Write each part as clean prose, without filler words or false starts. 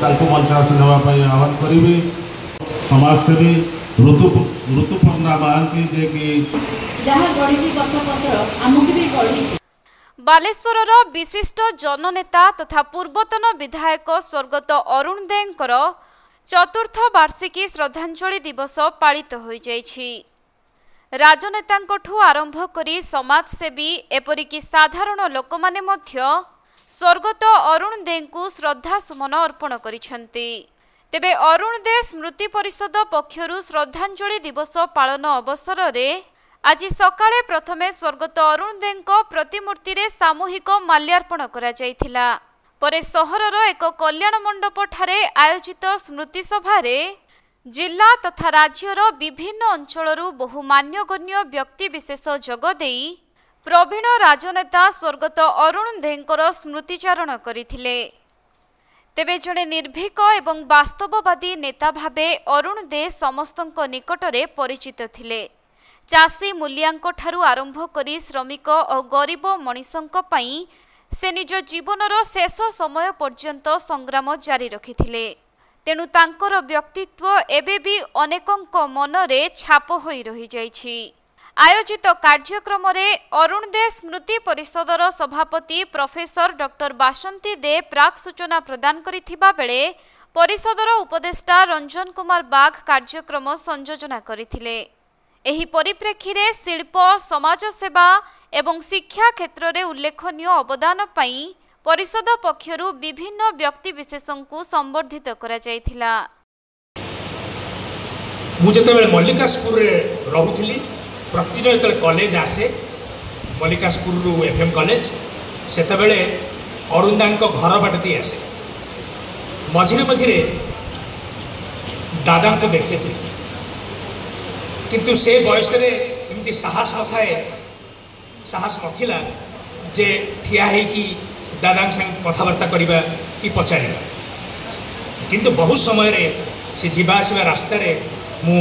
मंच आसनापी आह्वान करी समाजसेवी ऋतुपर्णा महांती जे कि बालेश्वर विशिष्ट जननेता तथा पूर्वतन विधायक स्वर्गत अरुण देंकर चतुर्थ वार्षिकी श्रद्धांजलि दिवस पालित हो जाइछि। राजनेतांकठू आरंभ करी समाजसेवी एपरिक साधारण लोक माने मध्य स्वर्गत अरुण दे को श्रद्धा सुमन अर्पण करिसेंती। तेबे अरुण दे स्मृति परिषद पक्षरु श्रद्धांजलि दिवस पालन अवसर रे आज सकाळे प्रथमे स्वर्गत अरुण दे प्रतिमूर्ति रे सामूहिक माल्यार्पण करा जायथिला। परे सहरर एक कल्याण मंडप ठारे आयोजित स्मृति सभा रे जिला तथा राज्यर विभिन्न अंचलरू बहु मान्यगण्य व्यक्ति विशेष जोगदेई प्रवीण राजनेता स्वर्गत अरुण देंकर स्मृतिचारण करथिले। तेबे जणे निर्भीक एवं वास्तववादी नेता भावे अरुण दे समस्तक निकटरे परिचित थिले। चाषी मूल्यांक ठारू आरंभ करी श्रमिक और गरीब मनीषंक पई से निज जीवनर शेष समय पर्यंत संग्राम जारी रखिथिले। तेणु तांकर व्यक्तित्व एबे भी अनेकंक मनरे छाप होई रही जाइछि। आयोजित कार्यक्रम रे अरुण दे स्मृति परिषदर सभापति प्रोफेसर डॉक्टर बासंती दे प्राक सूचना प्रदान करिथिबा बेले परिषदर उपदेष्टा रंजन कुमार बाग कार्यक्रम संयोजना करिथिले। एही परिप्रेक्षी रे शिल्प समाज सेवा एवं शिक्षा क्षेत्र रे उल्लेखनीय अवदान पई परिषद पक्षरु विभिन्न व्यक्ति विशेषଙ୍କୁ संबर्धित करा जायथिला। मु जेतेबेले मल्लिकासपुर रे रहुथिली प्रतिदिन जेतेबेले कॉलेज आसे मल्लिकासपुर रु एफएम कॉलेज सेतेबेले अरुणदांक घर बाटती आसे मझिरे मझिरे दादा को देखे से किंतु से बयस रे एमती साहस नथाए साहस नथिला जे ठिया है कि दादा संग कथबार्ता करवा कि पचारा किंतु बहुत समय रे से जीवा आसवा रास्ता रे मु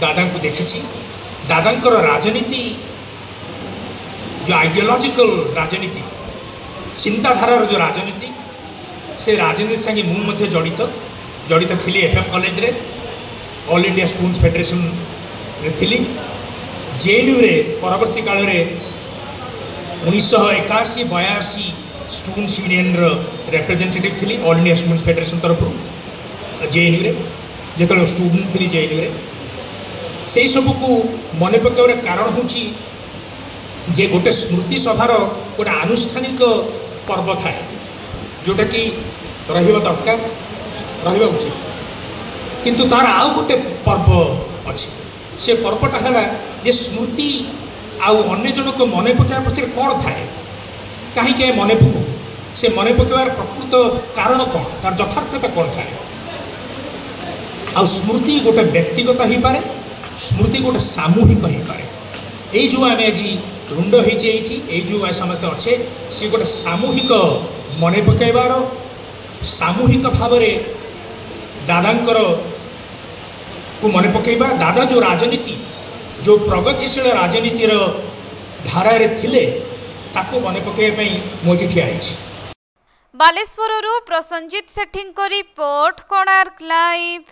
दादा को देखी दादा राजनीति जो आइडियोलॉजिकल राजनीति चिंताधारार जो राजनीति से राजनीति संगे मु जड़ित थी एफएम कॉलेज रे ऑल इंडिया स्टूडेंट्स फेडरेशन रे थी जेएनयू रे परवर्ती काल रे 1981-82 स्टूडेंट्स यूनियन रिप्रेजेंटेटिव थी ऑल इंडिया स्टूडेंट्स फेडरेशन तरफ जेएनयू रे जो स्टूडेंट थी जेएनयू रे से सब को मन पकाइबार कारण हूँ जे गोटे स्मृति सभार गोटे आनुष्ठानिक पर्व थाए जोटा कि रहिबा दरकार रहिबा उचित किंतु तार आउ गोटे पर्व अच्छी से पर्वटा है जे स्मृति आउ अन्य जन को मन पकाइबा पछे कौन थाए कहीं मन पकू से मन पकाइबार प्रकृत कारण कौन तार यथार्थता कौन थाए आ स्मृति गोटे व्यक्तिगत हो पारे स्मृति गोटे सामूहिक हो पारे यही जो आम आज रुंड होती जो समस्त अच्छे सी गोटे सामूहिक मन पकाइबार सामूहिक भाव दादांकर को मन पकईबा दादा जो राजनीति जो प्रगतिशील राजनीतिर धारा रे थिले ताको मन पकईबा मोटी ठिया आइछि। बालेश्वररू प्रसंजित सेठींको रिपोर्ट कोणार्क लाइव।